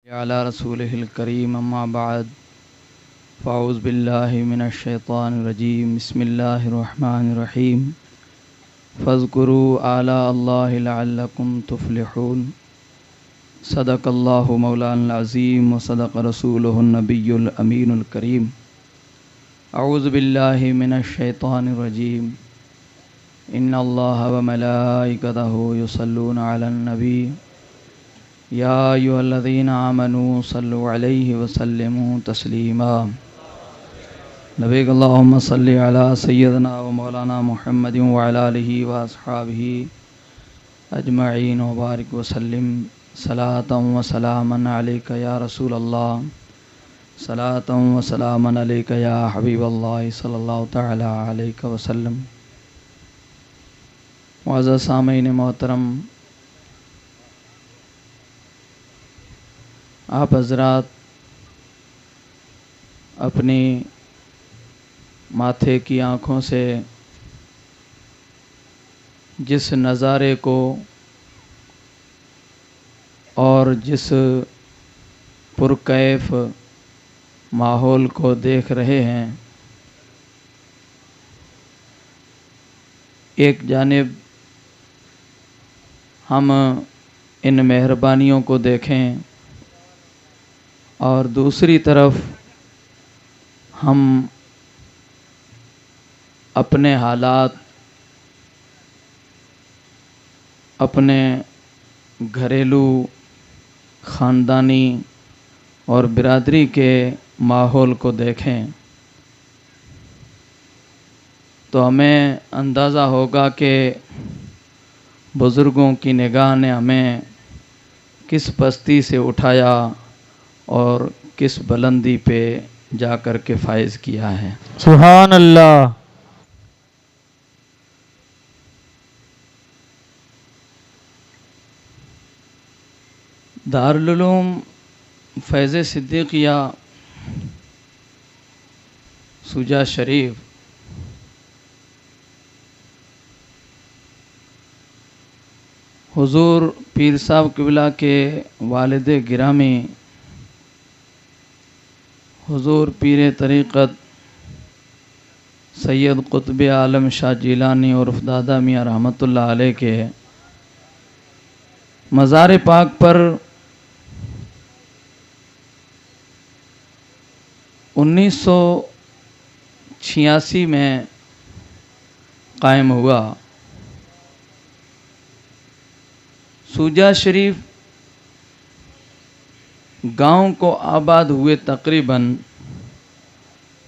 على رسوله الكريم أما بعد فأعوذ بالله من الشيطان الرجيم بسم الله الرحمن الرحيم فاذكروا آلاء الله لعلكم تفلحون صدق الله مولانا العظيم وصدق رسوله النبي الأمين الكريم أعوذ بالله من الشيطان الرجيم إن الله وملائكته يصلون على النبي يا أيها الذين آمنوا صلوا عليه وسلموا تسليما نبيك اللهم صل على سيدنا ومولانا محمد وعلى آله وأصحابه أجمعين وبارك وسلم صلاة وسلاما عليك يا رسول الله صلاة وسلاما عليك يا حبيب الله صلى الله تعالى عليك وسلم. معزز سامعین محترم، آپ حضرات اپنی ماتھے کی آنکھوں سے جس نظارے کو اور جس پرکیف ماحول کو دیکھ رہے ہیں، ایک جانب ہم ان مہربانیوں کو دیکھیں اور دوسری طرف ہم اپنے حالات، اپنے گھریلو، خاندانی اور برادری کے ماحول کو دیکھیں تو ہمیں اندازہ ہوگا کہ بزرگوں کی نگاہ نے ہمیں کس پستی سے اٹھایا اور کس بلندی پہ جا کر کے فائز کیا ہے. سبحان اللہ. دارالعلوم فیض صدیقیہ سوجا شریف حضور پیر صاحب قبلہ کے والد گرامی حضور پیر طریقت سید قطب عالم شاہ جیلانی اور دادا میاں رحمۃ اللہ علیہ کے مزار پاک پر 1986 میں قائم ہوا. سوجا شریف گاؤں کو آباد ہوئے تقریباً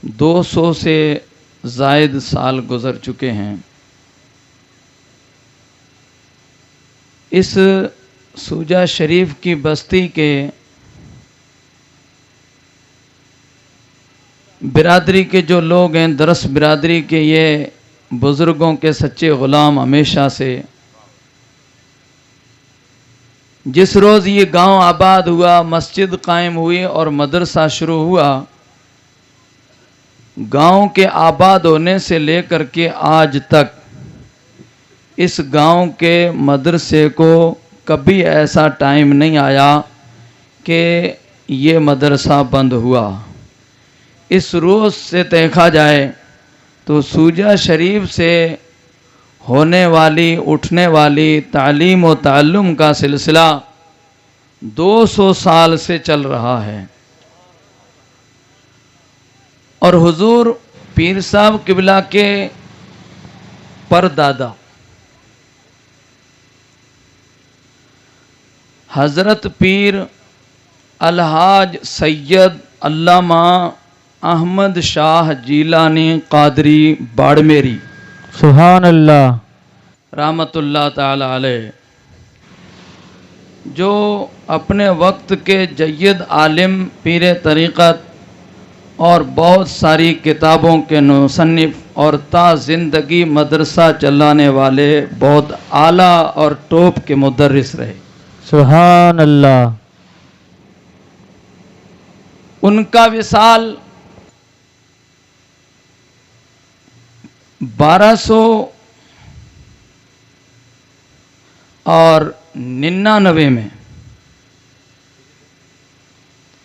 200 سے زائد سال گزر چکے ہیں. اس سوجا شریف کی بستی کے برادری کے جو لوگ ہیں، درس برادری کے یہ بزرگوں کے سچے غلام ہمیشہ سے، جس روز یہ گاؤں آباد ہوا، مسجد قائم ہوئی اور مدرسہ شروع ہوا، گاؤں کے آباد ہونے سے لے کر کے آج تک اس گاؤں کے مدرسے کو کبھی ایسا ٹائم نہیں آیا کہ یہ مدرسہ بند ہوا. اس روز سے دیکھا جائے تو سوجا شریف سے ہونے والی، اٹھنے والی تعلیم و تعلم کا سلسلہ 200 سال سے چل رہا ہے. اور حضور پیر صاحب قبلہ کے پردادا حضرت پیر الحاج سید علامہ احمد شاہ جیلانی قادری باڑمیری سبحان اللہ رحمۃ اللہ تعالی علیہ، جو اپنے وقت کے جید عالم، پیر طریقت اور بہت ساری کتابوں کے مصنف اور تا زندگی مدرسہ چلانے والے بہت اعلیٰ اور ٹاپ کے مدرس رہے. سبحان اللہ. ان کا وصال 1299 میں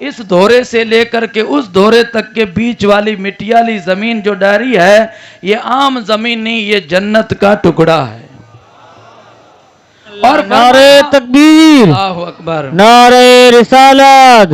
اس دھورے سے لے کر کے اس دھورے تک کے بیچ والی مٹی والی زمین جو ڈاری ہے یہ عام زمین نہیں، یہ جنت کا ٹکڑا ہے۔ اور نعرہ تکبیر، اللہ اکبر، نعرہ رسالت،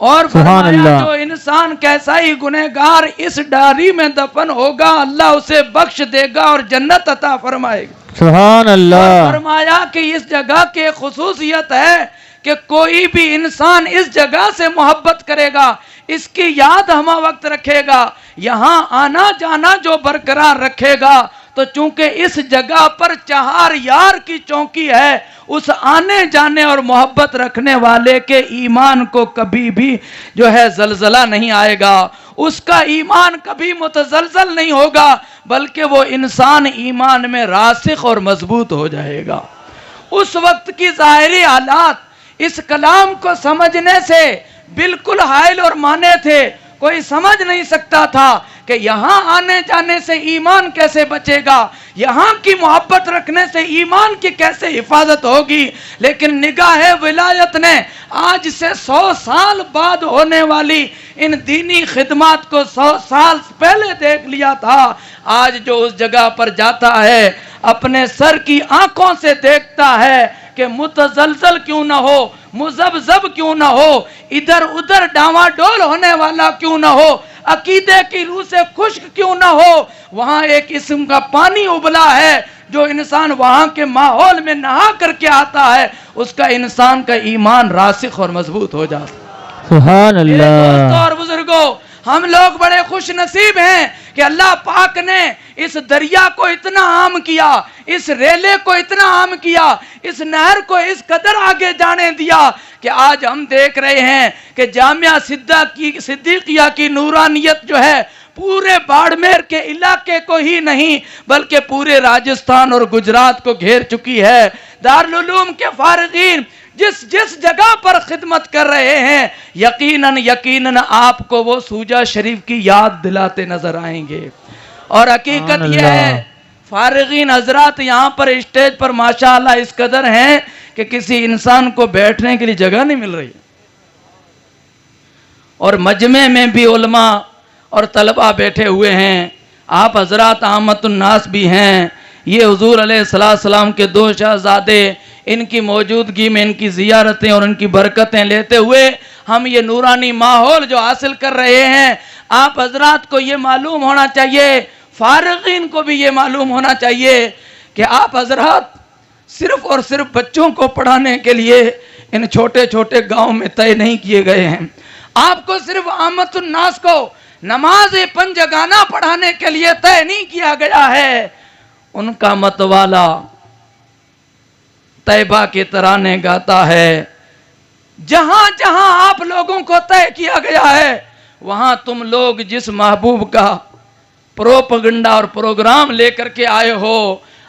اور سبحان فرمایا اللہ۔ جو انسان کیسا ہی گنہگار اس ڈاری میں دفن ہوگا اللہ اسے بخش دے گا اور جنت عطا فرمائے گا۔ سبحان اور اللہ۔ فرمایا کہ اس جگہ کی خصوصیت ہے کہ کوئی بھی انسان اس جگہ سے محبت کرے گا، اس کی یاد ہمہ وقت رکھے گا، یہاں آنا جانا جو برقرار رکھے گا، تو چونکہ اس جگہ پر چہار یار کی چوکی ہے، اس آنے جانے اور محبت رکھنے والے کے ایمان کو کبھی بھی جو ہے زلزلہ نہیں آئے گا، اس کا ایمان کبھی متزلزل نہیں ہوگا، بلکہ وہ انسان ایمان میں راسخ اور مضبوط ہو جائے گا۔ اس وقت کی ظاہری حالات اس کلام کو سمجھنے سے بالکل حائل اور مانے تھے، کوئی سمجھ نہیں سکتا تھا کہ یہاں آنے جانے سے ایمان کیسے بچے گا، یہاں کی محبت رکھنے سے ایمان کی کیسے حفاظت ہوگی، لیکن نگاہ ولایت نے آج سے 100 سال بعد ہونے والی ان دینی خدمات کو 100 سال پہلے دیکھ لیا تھا۔ آج جو اس جگہ پر جاتا ہے اپنے سر کی آنکھوں سے دیکھتا ہے کہ متزلزل کیوں نہ ہو، مذبذب کیوں نہ ہو، ادھر ادھر ڈاواں ڈول ہونے والا کیوں نہ ہو، عقیدے کی روح سے خشک کیوں نہ ہو، وہاں ایک قسم کا پانی ابلا ہے جو انسان وہاں کے ماحول میں نہا کر کے آتا ہے، اس کا انسان کا ایمان راسخ اور مضبوط ہو جاتا ہے۔ سبحان میرے اللہ۔ دوستوں اور بزرگوں، ہم لوگ بڑے خوش نصیب ہیں کہ اللہ پاک نے اس دریا کو اتنا عام کیا، اس ریلے کو اتنا عام کیا، اس نہر کو اس قدر آگے جانے دیا کہ آج ہم دیکھ رہے ہیں کہ جامعہ صدیقیہ کی نورانیت جو ہے پورے باڑمیر کے علاقے کو ہی نہیں بلکہ پورے راجستھان اور گجرات کو گھیر چکی ہے۔ دارالعلوم کے فارغین جس جگہ پر خدمت کر رہے ہیں یقیناً آپ کو وہ سوجا شریف کی یاد دلاتے نظر آئیں گے، اور حقیقت یہ ہے فارغین حضرات یہاں پر اسٹیج پر ماشاءاللہ اس قدر ہیں کہ کسی انسان کو بیٹھنے کے لیے جگہ نہیں مل رہی، اور مجمع میں بھی علماء اور طلبہ بیٹھے ہوئے ہیں، آپ حضرات عامت الناس بھی ہیں، یہ حضور علیہ السلام کے 2 شہزادے، ان کی موجودگی میں ان کی زیارتیں اور ان کی برکتیں لیتے ہوئے ہم یہ نورانی ماحول جو حاصل کر رہے ہیں، آپ حضرات کو یہ معلوم ہونا چاہیے، فارغین کو بھی یہ معلوم ہونا چاہیے کہ آپ حضرات صرف اور صرف بچوں کو پڑھانے کے لیے ان چھوٹے چھوٹے گاؤں میں طے نہیں کیے گئے ہیں، آپ کو صرف عامت الناس کو نماز پنجگانہ پڑھانے کے لیے طے نہیں کیا گیا ہے، ان کا متوالا طیبہ کے ترانے گاتا ہے، جہاں جہاں آپ لوگوں کو طے کیا گیا ہے وہاں تم لوگ جس محبوب کا پروپگنڈا اور پروگرام لے کر کے آئے ہو،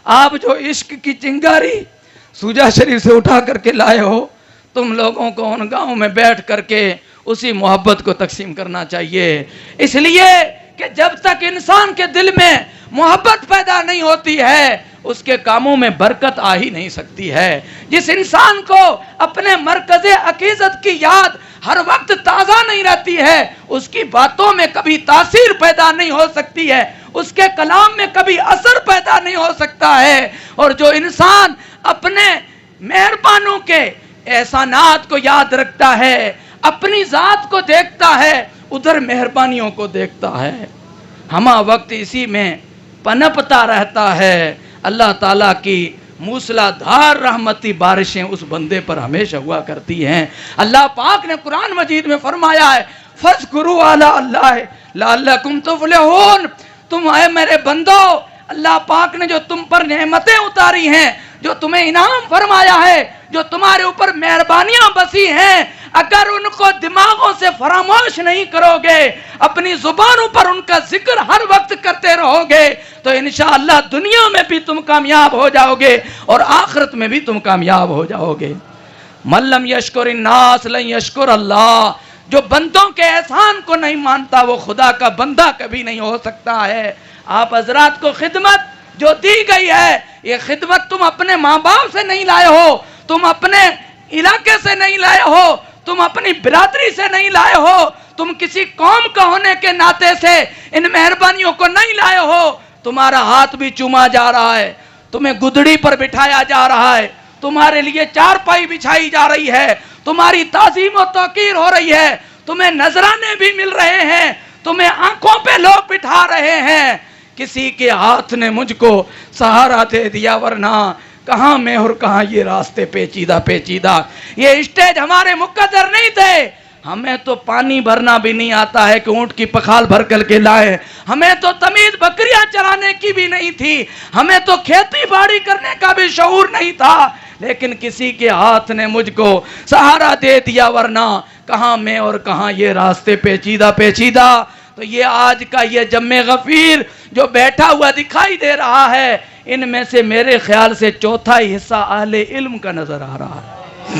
آپ جو عشق کی چنگاری سوجا شریف سے اٹھا کر کے لائے ہو، تم لوگوں کو ان گاؤں میں بیٹھ کر کے اسی محبت کو تقسیم کرنا چاہیے، اس لیے کہ جب تک انسان کے دل میں محبت پیدا نہیں ہوتی ہے اس کے کاموں میں برکت آ ہی نہیں سکتی ہے۔ جس انسان کو اپنے مرکز عقیدت کی یاد ہر وقت تازہ نہیں رہتی ہے اس کی باتوں میں کبھی تاثیر پیدا نہیں ہو سکتی ہے، اس کے کلام میں کبھی اثر پیدا نہیں ہو سکتا ہے، اور جو انسان اپنے مہربانوں کے احسانات کو یاد رکھتا ہے، اپنی ذات کو دیکھتا ہے، ادھر مہربانیوں کو دیکھتا ہے، ہمہ وقت اسی میں پنپتا رہتا ہے، اللہ تعالیٰ کی موسلا دھار رحمتی بارشیں اس بندے پر ہمیشہ ہوا کرتی ہیں۔ اللہ پاک نے قرآن مجید میں فرمایا ہے فَاذْكُرُوا آلَاءَ اللَّهِ لَعَلَّكُمْ تُفْلِحُونَ، تم اے میرے بندو، اللہ پاک نے جو تم پر نعمتیں اتاری ہیں، جو تمہیں انعام فرمایا ہے، جو تمہارے اوپر مہربانیاں بسی ہیں، اگر ان کو دماغوں سے فراموش نہیں کرو گے، اپنی زبانوں پر ان کا ذکر ہر وقت کرتے رہو گے تو انشاءاللہ دنیا میں بھی تم کامیاب ہو جاؤ گے اور آخرت میں بھی تم کامیاب ہو جاؤ گے۔ مَن لَمْ يَشْكُرِ النَّاسَ لَن يَشْكُرَ اللَّهَ، جو بندوں کے احسان کو نہیں مانتا وہ خدا کا بندہ کبھی نہیں ہو سکتا ہے۔ آپ حضرات کو خدمت جو دی گئی ہے، یہ خدمت تم اپنے ماں باپ سے نہیں لائے ہو، تم اپنے علاقے سے نہیں لائے ہو، تم اپنی برادری سے نہیں لائے ہو, تم کسی قوم کا ہونے کے ناطے سے ان مہربانیوں کو نہیں لائے ہو. تمہارا ہاتھ بھی چوما جا رہا ہے, تمہیں گدڑی پر بٹھایا جا رہا ہے, تمہارے لیے چارپائی بچھائی جا رہی ہے, تمہاری تعظیم و توقیر ہو رہی ہے, تمہیں نذرانے بھی مل رہے ہیں, تمہیں آنکھوں پہ لوگ بٹھا رہے ہیں. کسی کے ہاتھ نے مجھ کو سہارا دے دیا, ورنہ کہاں میں اور کہاں یہ راستے پیچیدہ پیچیدہ. یہ اسٹیج ہمارے مقدر نہیں تھے. ہمیں تو پانی بھرنا بھی نہیں آتا ہے کہ اونٹ کی پکھال بھر کر کے لائے. ہمیں تو تمیز بکریاں چرانے کی بھی نہیں تھی. ہمیں تو کھیتی باڑی کرنے کا بھی شعور نہیں تھا. لیکن کسی کے ہاتھ نے مجھ کو سہارا دے دیا, ورنہ کہاں میں اور کہاں یہ راستے پیچیدہ پیچیدہ. تو یہ آج کا یہ جمع غفیر جو بیٹھا ہوا دکھائی دے رہا ہے, ان میں سے میرے خیال سے چوتھائی حصہ اہل علم کا نظر آ رہا ہے.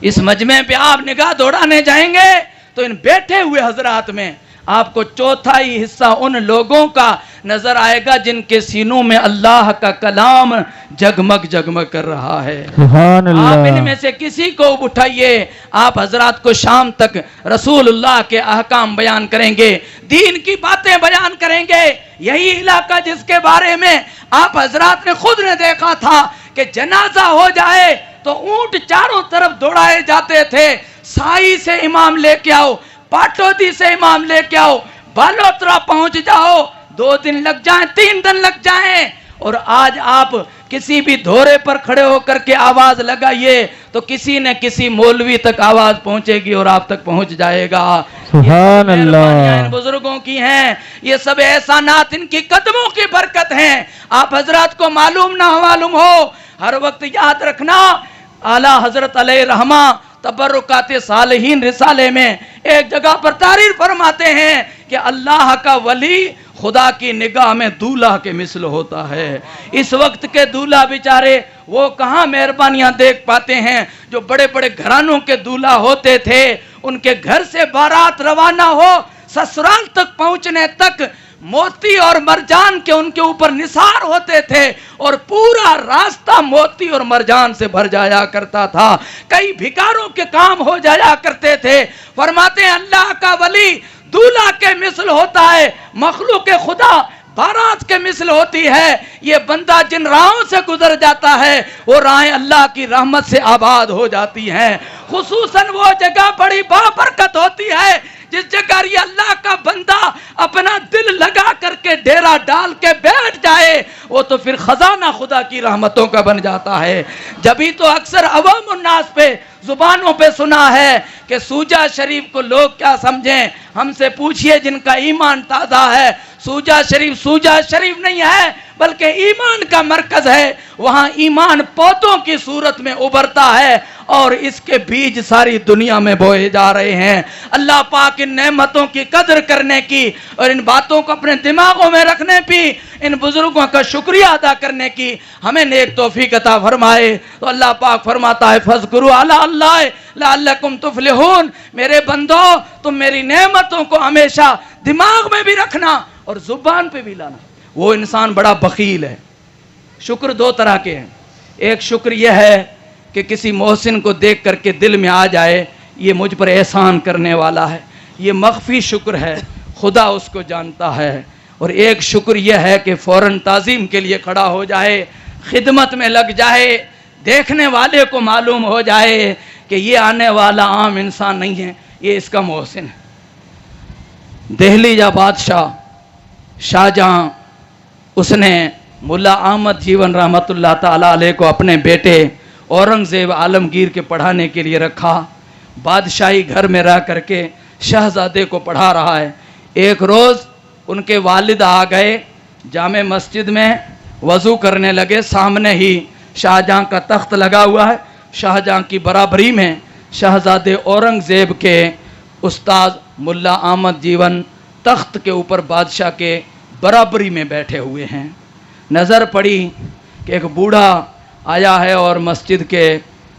اس مجمع پہ آپ نگاہ دوڑانے جائیں گے تو ان بیٹھے ہوئے حضرات میں آپ کو چوتھائی حصہ ان لوگوں کا نظر آئے گا جن کے سینوں میں اللہ کا کلام جگمگ جگمگ کر رہا ہے. سبحان اللہ. آپ ان میں سے کسی کو اٹھائیے, آپ حضرات کو شام تک رسول اللہ کے احکام بیان کریں گے, دین کی باتیں بیان کریں گے. یہی علاقہ جس کے بارے میں آپ حضرات نے خود نے دیکھا تھا کہ جنازہ ہو جائے تو اونٹ چاروں طرف دوڑائے جاتے تھے. سائی سے امام لے کے آؤ, پاٹودی سے امام لے کے آؤ, بالوترا پہنچ جاؤ, 2 دن لگ جائیں, 3 دن لگ جائیں. اور آج آپ کسی بھی دھورے پر کھڑے ہو کر کے آواز لگائیے تو کسی نہ کسی مولوی تک آواز پہنچے گی اور آپ تک پہنچ جائے گا. سبحان اللہ. ان بزرگوں کی ہیں, یہ سب احسانات ان کی قدموں کی برکت ہیں. آپ حضرات کو معلوم نہ معلوم ہو, ہر وقت یاد رکھنا, اعلیٰ حضرت علیہ رحمہ تبرکات صالحین رسالے میں ایک جگہ پر تعریف فرماتے ہیں کہ اللہ کا ولی خدا کی نگاہ میں دولہا کے مثل ہوتا ہے. اس وقت کے دولہا بیچارے وہ کہاں مہربانیاں دیکھ پاتے ہیں. جو بڑے بڑے گھرانوں کے دولہا ہوتے تھے, ان کے گھر سے بارات روانہ ہو, سسرال تک پہنچنے تک موتی اور مرجان کے ان کے اوپر نثار ہوتے تھے اور پورا راستہ موتی اور مرجان سے بھر جایا کرتا تھا. کئی بھکاروں کے کام ہو جایا کرتے تھے. فرماتے ہیں اللہ کا ولی دولہا کے مثل ہوتا ہے, مخلوق خدا بارات کے مثل ہوتی ہے. یہ بندہ جن راہوں سے گزر جاتا ہے وہ راہیں اللہ کی رحمت سے آباد ہو جاتی ہیں. خصوصاً وہ جگہ بڑی بابرکت ہوتی ہے جس جگہ یہ اللہ کا بندہ اپنا دل لگا کر کے ڈیرا ڈال کے بیٹھ جائے, وہ تو پھر خزانہ خدا کی رحمتوں کا بن جاتا ہے. جبھی تو اکثر عوام الناس پہ زبانوں پہ سنا ہے کہ سوجا شریف کو لوگ کیا سمجھیں. ہم سے پوچھئے جن کا ایمان تازہ ہے, سوجا شریف نہیں ہے بلکہ ایمان کا مرکز ہے. وہاں ایمان پودوں کی صورت میں ابھرتا ہے اور اس کے بیج ساری دنیا میں بوئے جا رہے ہیں. اللہ پاک ان نعمتوں کی قدر کرنے کی اور ان باتوں کو اپنے دماغوں میں رکھنے بھی, ان بزرگوں کا شکریہ ادا کرنے کی ہمیں نیک توفیق عطا فرمائے. تو اللہ پاک فرماتا ہے فَاذْكُرُوا عَلَىٰ اللَّهِ لَعَلَّكُمْ تُفْلِحُونَ. میرے بندو تم میری نعمتوں کو ہمیشہ دماغ میں بھی رکھنا اور زبان پہ بھی لانا. وہ انسان بڑا بخیل ہے. شکر 2 طرح کے ہیں. ایک شکر یہ ہے کہ کسی محسن کو دیکھ کر کے دل میں آ جائے یہ مجھ پر احسان کرنے والا ہے, یہ مخفی شکر ہے, خدا اس کو جانتا ہے. اور ایک شکر یہ ہے کہ فوراً تعظیم کے لیے کھڑا ہو جائے, خدمت میں لگ جائے, دیکھنے والے کو معلوم ہو جائے کہ یہ آنے والا عام انسان نہیں ہے, یہ اس کا محسن ہے. دہلی کا بادشاہ شاہجہاں, اس نے ملا احمد جیون رحمت اللہ تعالیٰ علیہ کو اپنے بیٹے اورنگزیب عالمگیر کے پڑھانے کے لیے رکھا. بادشاہی گھر میں رہ کر کے شہزادے کو پڑھا رہا ہے. ایک روز ان کے والد آ گئے, جامع مسجد میں وضو کرنے لگے. سامنے ہی شاہجہاں کا تخت لگا ہوا ہے. شاہجہاں کی برابری میں شہزادے اورنگزیب کے استاد ملا احمد جیون تخت کے اوپر بادشاہ کے برابری میں بیٹھے ہوئے ہیں. نظر پڑی کہ ایک بوڑھا آیا ہے اور مسجد کے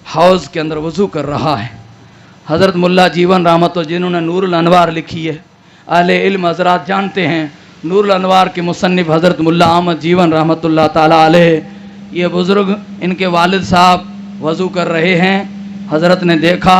حوض کے اندر وضو کر رہا ہے. حضرت ملا جیون رحمت اللہ جنہوں نے نور الانوار لکھی ہے, اہل علم حضرات جانتے ہیں نور الانوار کے مصنف حضرت ملا احمد جیون رحمت اللہ تعالیٰ علیہ. یہ بزرگ ان کے والد صاحب وضو کر رہے ہیں. حضرت نے دیکھا